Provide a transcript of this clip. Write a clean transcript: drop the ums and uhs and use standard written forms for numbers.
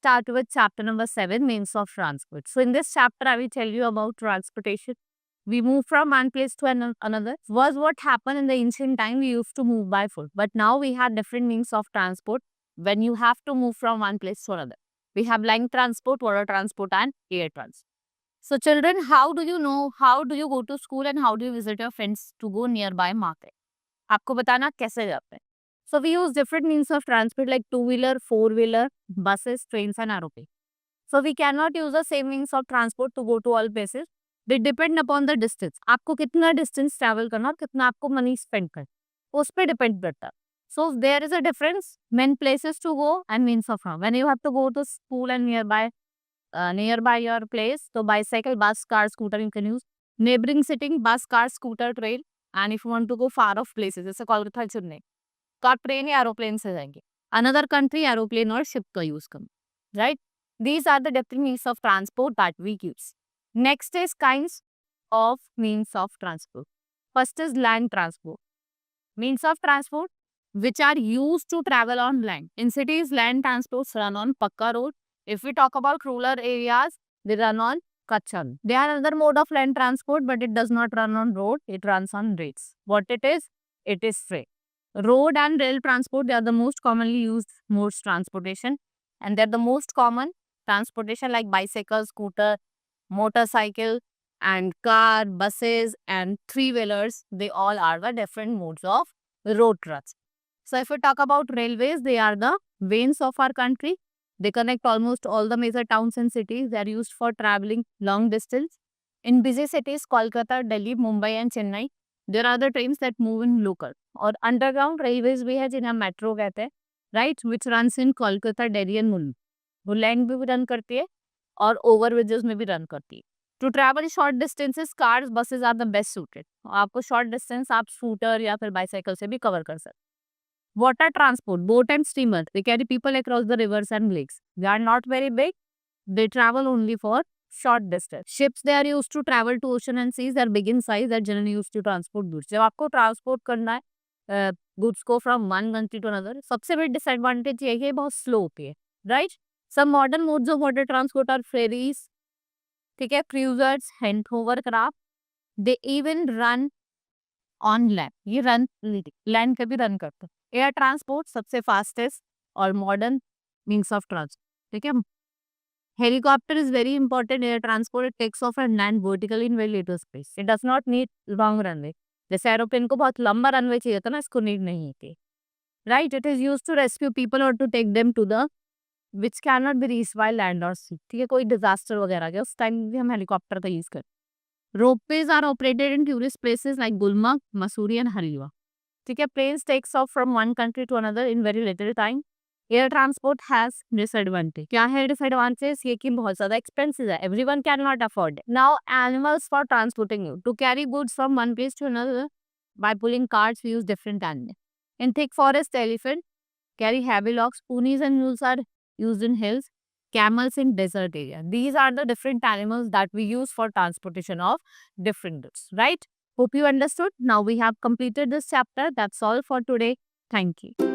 start with chapter number 7, means of transport. So in this chapter, I will tell you about transportation. We move from one place to another. Was what happened in the ancient time, we used to move by foot. But now we have different means of transport when you have to move from one place to another. We have land transport, water transport, and air transport. So children, how do you know, how do you go to school and how do you visit your friends to go nearby market? आपको बताना कैसे जाते हैं. So we use different means of transport like two-wheeler, four-wheeler, buses, trains and aeroplane. So we cannot use the same means of transport to go to all places. They depend upon the distance. आपको कितना distance travel करना और कितना आपको money spend करना, उस पे depend करता है. So there is a difference when places to go and means of travel. When you have to go to school and nearby your place, so bicycle, bus, car, scooter you can use. Neighboring city, bus, car, scooter, train. And if you want to go far off places, जैसे कोलकाता चेन्नई, तो आप train या aeroplane से जाएंगे. Another country aeroplane और ship का use करें. Right, these are the different means of transport that we use. Next is kinds of means of transport. First is land transport. Means of transport which are used to travel on land. In cities, land transports run on Pakka road. If we talk about rural areas, they run on Kacha road. They are another mode of land transport, but it does not run on road. It runs on rails. What it is? It is freight. Road and rail transport, they are the most commonly used modes transportation, and they're the most common transportation like bicycle, scooter, motorcycle, and car, buses, and three-wheelers. They all are the different modes of road transport. So if we talk about railways, they are the veins of our country. They connect almost all the major towns and cities. They are used for traveling long distance. In busy cities, Kolkata, Delhi, Mumbai, and Chennai, there are the trains that move in local. और underground railways भी है जिन्हें हम metro कहते हैं, right, which runs in Kolkata, Delhi and Mumbai. वो land भी run करती है और ओवर ब्रिजेस में भी रन करती है. To travel short distances, cars, buses are the best suited. आपको शॉर्ट डिस्टेंस आप स्कूटर या फिर बाइसाइकिल से भी कवर कर सकते. Water transport, boat and steamer, they carry people across the rivers and lakes. They are not very big, they travel only for short distance. Ships, they are used to travel to ocean and seas. They are big in size. They are generally used to transport goods. जब आपको transport करना है goods को from one country to another, सबसे बड़ी disadvantage ये है कि बहुत स्लो होती है, right. Some modern modes of water transport are ferries, ठीक है, cruisers and hovercraft. They even run on land. ये रन लैंड पे भी रन करते हैं. एयर ट्रांसपोर्ट सबसे फास्टेस्ट और मॉडर्न मीन्स ऑफ ट्रांसपोर्ट, ठीक है. Helicopter is very important air transport. It takes off and land vertically in very little space. It does not need long runway. जैसे aeroplane को बहुत लंबा रनवे चाहिए था ना, इसको नीड नहीं थी, right. It is use to rescue people or to take them to the which can not be reach by land or sea. ठीक है, कोई डिजास्टर वगैरह गया उस टाइम भी हम हेलीकॉप्टर का यूज करें. Ropeways are operated in tourist places like Gulmarg, Mussoorie and Haridwar. ठीक है, planes takes off from one country to another in very little time. Air transport has disadvantage. क्या है डिसएडवांटेज? ये कि बहुत ज्यादा एक्सपेंसिव है. Everyone can not afford. Now animals for transporting you to carry goods from one place to another by pulling carts we use different animals. In thick forest, elephant carry heavy logs. Ponies and mules are used in hills. Camels in desert area. These are the different animals that we use for transportation of different goods, right? Hope you understood. Now we have completed this chapter. That's all for today. Thank you.